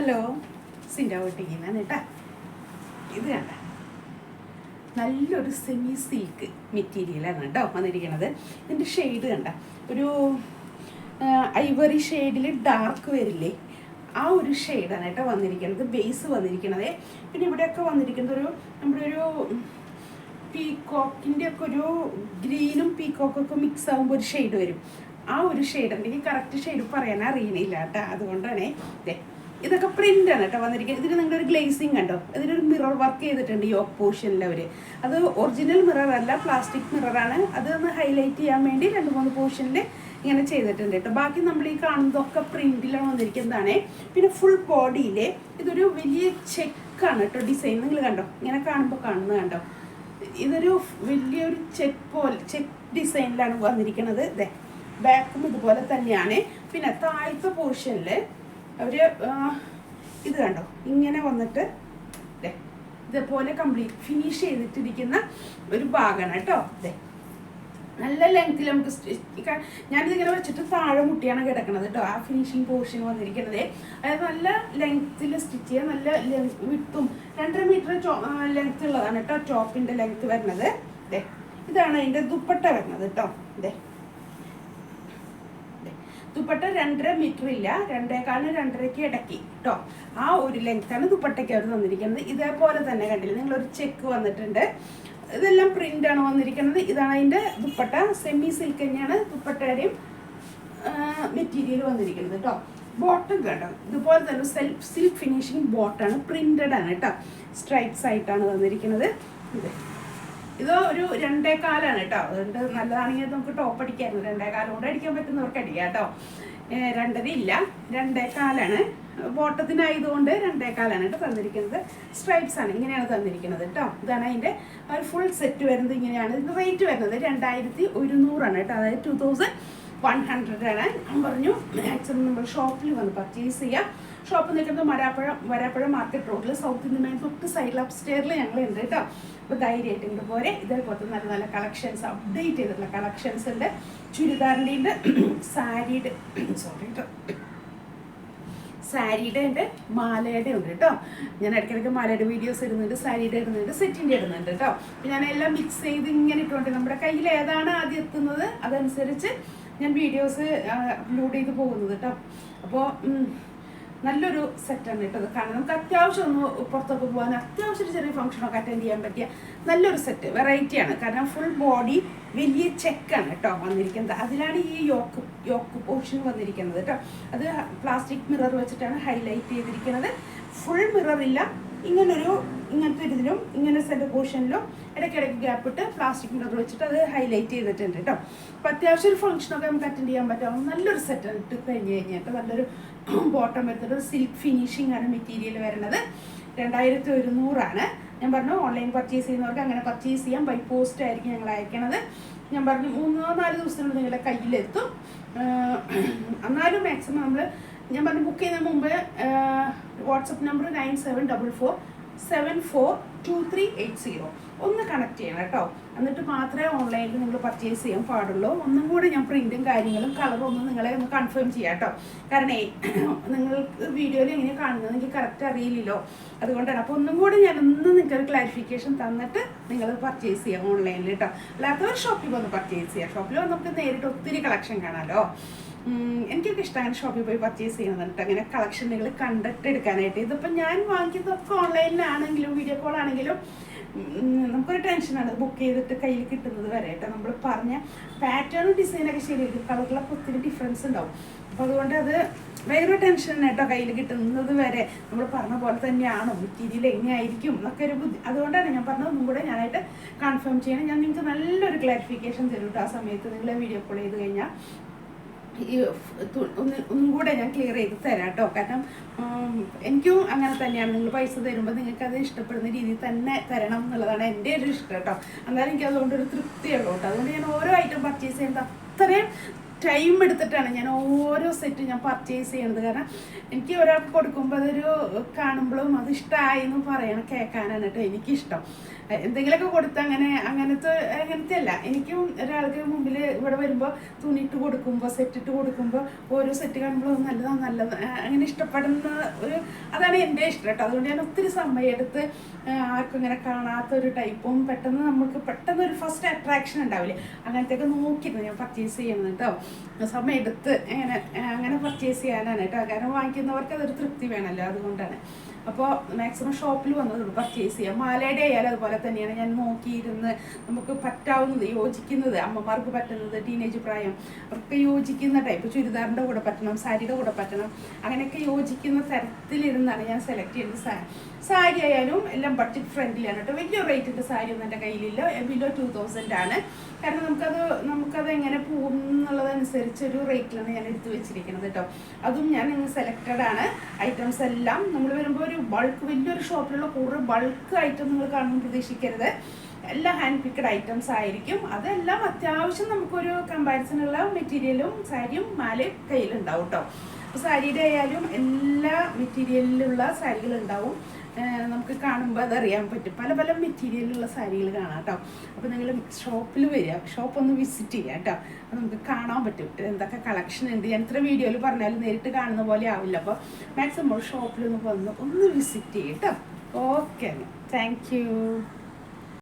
Hello, സിൻ്റെ വീട്ടിൽ കേട്ടാ. ഇത് കണ്ട നല്ലൊരു സെമി സിൽക്ക് മെറ്റീരിയലാണ് കേട്ടോ വന്നിരിക്കുന്നത്. ഇതിൻ്റെ ഷെയ്ഡ് കണ്ട ഒരു ഐവറി ഷെയ്ഡിൽ ഡാർക്ക് വരില്ലേ, ആ ഒരു ഷെയ്ഡാണ് കേട്ടോ വന്നിരിക്കുന്നത്. ബേസ് വന്നിരിക്കുന്നത്. പിന്നെ ഇവിടെയൊക്കെ വന്നിരിക്കുന്നത് നമ്മുടെ ഒരു പീക്കോക്കിൻ്റെ ഒക്കെ ഒരു ഗ്രീനും പീക്കോക്കൊക്കെ മിക്സ് ആകുമ്പോൾ ഒരു ഷെയ്ഡ് വരും. ആ ഒരു ഷെയ്ഡ് എനിക്ക് കറക്റ്റ് ഷെയ്ഡ് പറയാൻ അറിയണില്ല കേട്ടോ. അതുകൊണ്ടാണ് ഇതൊക്കെ പ്രിൻ്റാണ് കേട്ടോ വന്നിരിക്കുന്നത്. ഇതിന് നിങ്ങളൊരു ഗ്ലേസിങ് കണ്ടോ, ഇതിനൊരു മിറർ വർക്ക് ചെയ്തിട്ടുണ്ട് യോക്ക് പോർഷനിൽ അവർ. അത് ഒറിജിനൽ മിറർ അല്ല, പ്ലാസ്റ്റിക് മിററാണ്. അതൊന്ന് ഹൈലൈറ്റ് ചെയ്യാൻ വേണ്ടി 2-3 പോർഷനിൽ ഇങ്ങനെ ചെയ്തിട്ടുണ്ട് കേട്ടോ. ബാക്കി നമ്മൾ ഈ കാണുന്നതൊക്കെ പ്രിൻറ്റിലാണ് വന്നിരിക്കുന്നതാണ്. പിന്നെ ഫുൾ ബോഡിയിൽ ഇതൊരു വലിയ ചെക്കാണ് കേട്ടോ ഡിസൈൻ. നിങ്ങൾ കണ്ടോ, ഇങ്ങനെ കാണുമ്പോൾ കാണുന്നത് കണ്ടോ, ഇതൊരു വലിയൊരു ചെക്ക് ഡിസൈനിലാണ് വന്നിരിക്കുന്നത്. ഇതേ ബാക്കും ഇതുപോലെ തന്നെയാണ്. പിന്നെ താഴത്തെ പോർഷനിൽ അവർ ഇത് കണ്ടോ ഇങ്ങനെ വന്നിട്ട് ഇതേപോലെ കംപ്ലീറ്റ് ഫിനിഷ് ചെയ്തിട്ടിരിക്കുന്ന ഒരു ഭാഗമാണ് കേട്ടോ. അതെ നല്ല ലെങ്ത്തിൽ നമുക്ക് ഞാനിതിങ്ങനെ വെച്ചിട്ട് താഴെ മുട്ടിയാണ് കിടക്കുന്നത് കേട്ടോ. ആ ഫിനിഷിങ് പോർഷൻ വന്നിരിക്കുന്നത് അതായത് നല്ല ലെങ്ത്തിൽ സ്റ്റിച്ച് ചെയ്യാൻ നല്ല വിട്ടും 2.5 മീറ്റർ ലെങ്ത് ഉള്ളതാണ് കേട്ടോ ടോപ്പിൻ്റെ ലെങ്ത് വരുന്നത്. അതെ ഇതാണ് അതിൻ്റെ ദുപ്പട്ട വരുന്നത് കേട്ടോ. അതെ ദുപ്പട്ട 2.5 മീറ്റർ ഇല്ല, 2.25-2.5 ഇടയ്ക്ക് കേട്ടോ. ആ ഒരു ലെങ്ത്താണ് ദുപ്പട്ടയ്ക്ക് അവർ തന്നിരിക്കുന്നത്. ഇതേപോലെ തന്നെ കണ്ടില്ല, നിങ്ങളൊരു ചെക്ക് വന്നിട്ടുണ്ട്. ഇതെല്ലാം പ്രിൻ്റാണ് വന്നിരിക്കുന്നത്. ഇതാണ് അതിൻ്റെ ദുപ്പട്ട. സെമി സിൽക്ക് തന്നെയാണ് ദുപ്പട്ടയുടെയും മെറ്റീരിയൽ വന്നിരിക്കുന്നത് കേട്ടോ. ബോട്ടം കേട്ടോ ഇതുപോലെ തന്നെ സിൽക്ക് ഫിനിഷിങ് ബോട്ടാണ്, പ്രിൻ്റഡ് ആണ് കേട്ടോ. സ്ട്രൈപ്സ് ആയിട്ടാണ് വന്നിരിക്കുന്നത്. ഇത് ഒരു 2.25 കേട്ടോ. അതുകൊണ്ട് നല്ലതാണെങ്കിൽ നമുക്ക് ടോപ്പ് അടിക്കായിരുന്നു. 2.25 കൊണ്ട് അടിക്കാൻ പറ്റുന്നവർക്ക് അടിക്കാം കേട്ടോ. 2.5 ഇല്ല, 2.25 ബോട്ടത്തിനായതുകൊണ്ട് 2.25 കേട്ടോ തന്നിരിക്കുന്നത്. സ്ട്രൈപ്സ് ആണ്, ഇങ്ങനെയാണ് തന്നിരിക്കുന്നത് കേട്ടോ. ഇതാണ് അതിൻ്റെ ഒരു ഫുൾ സെറ്റ് വരുന്നത്. ഇങ്ങനെയാണ് ഇതിന് റേറ്റ് വരുന്നത് 2100 കേട്ടോ. അതായത് 2100 ആണ്. ഞാൻ പറഞ്ഞു മാക്സിമം നമ്മൾ ഷോപ്പിൽ വന്ന് പർച്ചേസ് ചെയ്യാം. ഷോപ്പ് നിൽക്കുന്നത് വരാപ്പുഴ മാർക്കറ്റ് റോഡിൽ സൗത്ത് ഇന്ത്യൻ ബാങ്ക് തൊട്ട് സൈഡിൽ അപ്സ്റ്റെയറിൽ ഞങ്ങളുണ്ട് കേട്ടോ. അപ്പോൾ ധൈര്യമായിട്ട് ഇതുപോലെ ഇതേപോലത്തെ നല്ല നല്ല കളക്ഷൻസ്, അപ്ഡേറ്റ് ചെയ്തിട്ടുള്ള കളക്ഷൻസ് ഉണ്ട്. ചുരിദാറിൻ്റെ ഉണ്ട്, സാരിയുടെ സാരിയുടെ ഉണ്ട്, മാലയുടെ ഉണ്ട് കേട്ടോ. ഞാൻ ഇടയ്ക്കിടയ്ക്ക് മാലയുടെ വീഡിയോസ് ഇടുന്നുണ്ട്, സാരിയുടെ ഇടുന്നുണ്ട്, സെറ്റിൻ്റെ ഇടുന്നുണ്ട് കേട്ടോ. അപ്പം ഞാൻ എല്ലാം മിക്സ് ചെയ്ത് ഇങ്ങനെ ഇട്ടുകൊണ്ട് നമ്മുടെ കയ്യിൽ ഏതാണ് ആദ്യം എത്തുന്നത് അതനുസരിച്ച് ഞാൻ വീഡിയോസ് അപ്ലോഡ് ചെയ്ത് പോകുന്നത് കേട്ടോ. അപ്പോൾ നല്ലൊരു സെറ്റാണ് കേട്ടോ. കാരണം നമുക്ക് അത്യാവശ്യം ഒന്ന് പുറത്തൊക്കെ പോകാൻ, അത്യാവശ്യം ചെറിയ ഫംഗ്ഷനൊക്കെ അറ്റൻഡ് ചെയ്യാൻ പറ്റിയ നല്ലൊരു സെറ്റ്, വെറൈറ്റിയാണ്. കാരണം ഫുൾ ബോഡി വലിയ ചെക്കാണ് കേട്ടോ വന്നിരിക്കുന്നത്. അതിലാണ് ഈ യോക്ക് പോർഷൻ വന്നിരിക്കുന്നത് കേട്ടോ. അത് പ്ലാസ്റ്റിക് മിറർ വെച്ചിട്ടാണ് ഹൈലൈറ്റ് ചെയ്തിരിക്കുന്നത്. ഫുൾ മിറർ ഇല്ല, ഇങ്ങനത്തെ ഇതിലും ഇങ്ങനെ സെൻറ്റർ പോർഷനിലും ഇടയ്ക്കിടയ്ക്ക് ഗ്യാപ്പ് ഇട്ട് പ്ലാസ്റ്റിക് മിറർ വെച്ചിട്ട് അത് ഹൈലൈറ്റ് ചെയ്തിട്ടുണ്ട് കേട്ടോ. അപ്പോൾ അത്യാവശ്യം ഒരു ഫംഗ്ഷനൊക്കെ നമുക്ക് അറ്റൻഡ് ചെയ്യാൻ പറ്റും. നല്ലൊരു സെറ്റ് ഇട്ട് കഴിഞ്ഞ് കഴിഞ്ഞിട്ട് നല്ലൊരു ബോട്ടം വരുന്നത് സിൽക്ക് ഫിനിഷിംഗ് ആണ് മെറ്റീരിയൽ വരുന്നത്. 2100 ഞാൻ പറഞ്ഞു. ഓൺലൈൻ പർച്ചേസ് ചെയ്യുന്നവർക്ക് അങ്ങനെ പർച്ചേസ് ചെയ്യാം. ബൈ പോസ്റ്റ് ആയിരിക്കും ഞങ്ങൾ അയക്കണത്. ഞാൻ പറഞ്ഞു 3-4 ദിവസത്തിനുള്ളിൽ നിങ്ങളുടെ കയ്യിലെത്തും. എന്നാലും മാക്സിമം ഞാൻ പറഞ്ഞു ബുക്ക് ചെയ്യുന്നതിന് മുമ്പ് വാട്സപ്പ് നമ്പർ 9744742380 ഒന്ന് കണക്ട് ചെയ്യണം കേട്ടോ. എന്നിട്ട് മാത്രമേ ഓൺലൈനിൽ നിങ്ങൾ പർച്ചേസ് ചെയ്യാൻ പാടുള്ളൂ. ഒന്നും കൂടി ഞാൻ പ്രിൻറ്റും കാര്യങ്ങളും കളറും ഒന്നും നിങ്ങളെ ഒന്ന് കൺഫേം ചെയ്യാം കേട്ടോ. കാരണം നിങ്ങൾക്ക് വീഡിയോയിൽ എങ്ങനെയാണ് കാണുന്നത് എനിക്ക് കറക്റ്റ് അറിയില്ലല്ലോ, അതുകൊണ്ടാണ്. അപ്പോൾ ഒന്നും കൂടി ഞാനൊന്ന് നിങ്ങൾക്കൊരു ക്ലാരിഫിക്കേഷൻ തന്നിട്ട് നിങ്ങൾ പർച്ചേസ് ചെയ്യാം ഓൺലൈനിൽ കേട്ടോ. അല്ലാത്തവർ ഷോപ്പിൽ വന്ന് പർച്ചേസ് ചെയ്യാം. ഷോപ്പിൽ വന്ന് നമുക്ക് നേരിട്ട് ഒത്തിരി കളക്ഷൻ കാണാമല്ലോ. എനിക്കൊക്കെ ഇഷ്ടം അങ്ങനെ ഷോപ്പിൽ പോയി പർച്ചേസ് ചെയ്യുന്നുണ്ട്, അങ്ങനെ കളക്ഷനുകൾ കണ്ടിട്ട് എടുക്കാനായിട്ട്. ഇതിപ്പോൾ ഞാൻ വാങ്ങിക്കുന്നതൊക്കെ ഓൺലൈനിലാണെങ്കിലും വീഡിയോ കോൾ ആണെങ്കിലും നമുക്കൊരു ടെൻഷനാണ് ബുക്ക് ചെയ്തിട്ട് കയ്യിൽ കിട്ടുന്നത് വരെ കേട്ടോ. നമ്മൾ പറഞ്ഞ പാറ്റേണും ഡിസൈനൊക്കെ ശരിയായിരിക്കും, കളറിലൊക്കെ ഒത്തിരി ഡിഫറൻസ് ഉണ്ടാവും. അപ്പോൾ അതുകൊണ്ട് അത് വേറൊരു ടെൻഷൻ കേട്ടോ. കയ്യിൽ കിട്ടുന്നത് വരെ നമ്മൾ പറഞ്ഞ പോലെ തന്നെയാണോ, മെറ്റീരിയൽ എങ്ങനെയായിരിക്കും എന്നൊക്കെ ഒരു അതുകൊണ്ടാണ് ഞാൻ പറഞ്ഞത് ഒന്നും കൂടെ ഞാനായിട്ട് കൺഫേം ചെയ്യണം. ഞാൻ നിങ്ങൾക്ക് നല്ലൊരു ക്ലാരിഫിക്കേഷൻ തരും കേട്ടോ. ആ സമയത്ത് നിങ്ങൾ വീഡിയോ കോൾ ചെയ്ത് കഴിഞ്ഞാൽ ഒന്നും കൂടെ ഞാൻ ക്ലിയർ ചെയ്ത് തരാം കേട്ടോ. കാരണം എനിക്കും അങ്ങനെ തന്നെയാണ്. നിങ്ങൾ പൈസ തരുമ്പോൾ നിങ്ങൾക്ക് അത് ഇഷ്ടപ്പെടുന്ന രീതിയിൽ തന്നെ തരണം എന്നുള്ളതാണ് എൻ്റെ ഒരു ഇഷ്ടം കേട്ടോ. എന്നാലും എനിക്ക് അതുകൊണ്ടൊരു തൃപ്തിയുള്ളൂ കേട്ടോ. അതുകൊണ്ട് ഞാൻ ഓരോ ഐറ്റം പർച്ചേസ് ചെയ്യുന്നത് അത്രയും ടൈം എടുത്തിട്ടാണ് ഞാൻ ഓരോ സെറ്റ് ഞാൻ പർച്ചേസ് ചെയ്യണത്. കാരണം എനിക്ക് ഒരാൾക്ക് കൊടുക്കുമ്പോൾ അതൊരു കാണുമ്പോഴും അത് ഇഷ്ടമായി എന്ന് പറയണം, കേൾക്കാനാണ് കേട്ടോ എനിക്കിഷ്ടം. എന്തെങ്കിലുമൊക്കെ കൊടുത്ത് അങ്ങനത്തെ അല്ല. എനിക്കും ഒരാൾക്ക് മുമ്പിൽ ഇവിടെ വരുമ്പോൾ തുണിയിട്ട് കൊടുക്കുമ്പോൾ സെറ്റിട്ട് കൊടുക്കുമ്പോൾ ഓരോ സെറ്റ് കാണുമ്പോൾ നല്ലത് അങ്ങനെ ഇഷ്ടപ്പെടുന്ന അതാണ് എൻ്റെ ഇഷ്ടം കേട്ടോ. അതുകൊണ്ട് ഞാൻ ഒത്തിരി സമയം എടുത്ത് ആർക്കും ഇങ്ങനെ കാണാത്തൊരു ടൈപ്പും പെട്ടെന്ന് ഒരു ഫസ്റ്റ് അട്രാക്ഷൻ ഉണ്ടാവില്ലേ, അങ്ങനത്തെയൊക്കെ നോക്കിയിരുന്നു ഞാൻ പർച്ചേസ് ചെയ്യുന്നത് കേട്ടോ. സമയം എടുത്ത് അങ്ങനെ പർച്ചേസ് ചെയ്യാനാണ് കേട്ടോ. കാരണം വാങ്ങിക്കുന്നവർക്ക് അതൊരു തൃപ്തി വേണമല്ലോ, അതുകൊണ്ടാണ്. അപ്പോൾ മാക്സിമം ഷോപ്പിൽ വന്നതുള്ളൂ പർച്ചേസ് ചെയ്യാം. മാലയുടെ ആയാലും അതുപോലെ തന്നെയാണ്. ഞാൻ നോക്കിയിരുന്ന് നമുക്ക് പറ്റാവുന്നത്, യോജിക്കുന്നത്, അമ്മമാർക്ക് പറ്റുന്നത്, ടീനേജ് പ്രായം അവർക്ക് യോജിക്കുന്ന ടൈപ്പ്, ചുരിദാറിൻ്റെ കൂടെ പറ്റണം, സാരിയുടെ കൂടെ പറ്റണം, അങ്ങനെയൊക്കെ യോജിക്കുന്ന തരത്തിലിരുന്നാണ് ഞാൻ സെലക്ട് ചെയ്യുന്നത്. സാരി ആയാലും എല്ലാം ബഡ്ജറ്റ് ഫ്രണ്ട്ലിയാണ് കേട്ടോ. വലിയ റേറ്റിൻ്റെ സാരി ഒന്നും എൻ്റെ കയ്യിലില്ല, ബിലോ 2000 ആണ്. കാരണം നമുക്കത് എങ്ങനെ പോകും എന്നുള്ളതനുസരിച്ചൊരു റേറ്റിലാണ് ഞാൻ എടുത്തു വെച്ചിരിക്കുന്നത് കേട്ടോ. അതും ഞാൻ സെലക്റ്റഡ് ആണ്. ഐറ്റംസ് എല്ലാം നമ്മൾ വരുമ്പോൾ ഒരു വലിയൊരു ഷോപ്പിലുള്ള കൂടുതൽ ബൾക്ക് ഐറ്റം നിങ്ങൾ കാണുമ്പോൾ പ്രതീക്ഷിക്കരുത്. എല്ലാം ഹാൻഡ് പിക്കഡ് ഐറ്റംസ് ആയിരിക്കും. അതെല്ലാം അത്യാവശ്യം നമുക്കൊരു കമ്പാരിസണുള്ള മെറ്റീരിയലും സാരിയും മാലയും കയ്യിലുണ്ടാവും കേട്ടോ. അപ്പോൾ സാരിയുടെ ആയാലും എല്ലാ മെറ്റീരിയലിലുള്ള സാരികളുണ്ടാവും. നമുക്ക് കാണുമ്പോൾ അതറിയാൻ പറ്റും. പല മെറ്റീരിയലുള്ള സാരികൾ കാണാം കേട്ടോ. അപ്പോൾ നിങ്ങൾ ഷോപ്പിൽ വരിക, ഷോപ്പൊന്ന് വിസിറ്റ് ചെയ്യുക കേട്ടോ. അപ്പോൾ നമുക്ക് കാണാൻ പറ്റും എന്തൊക്കെ കളക്ഷൻ ഉണ്ട്. ഞാൻ ഇത്ര വീഡിയോയിൽ പറഞ്ഞാലും നേരിട്ട് കാണുന്ന പോലെ ആവില്ല. അപ്പോൾ മാക്സിമം ഷോപ്പിലൊന്ന് ഒന്ന് വിസിറ്റ് ചെയ്യും കേട്ടോ. Okay, thank you.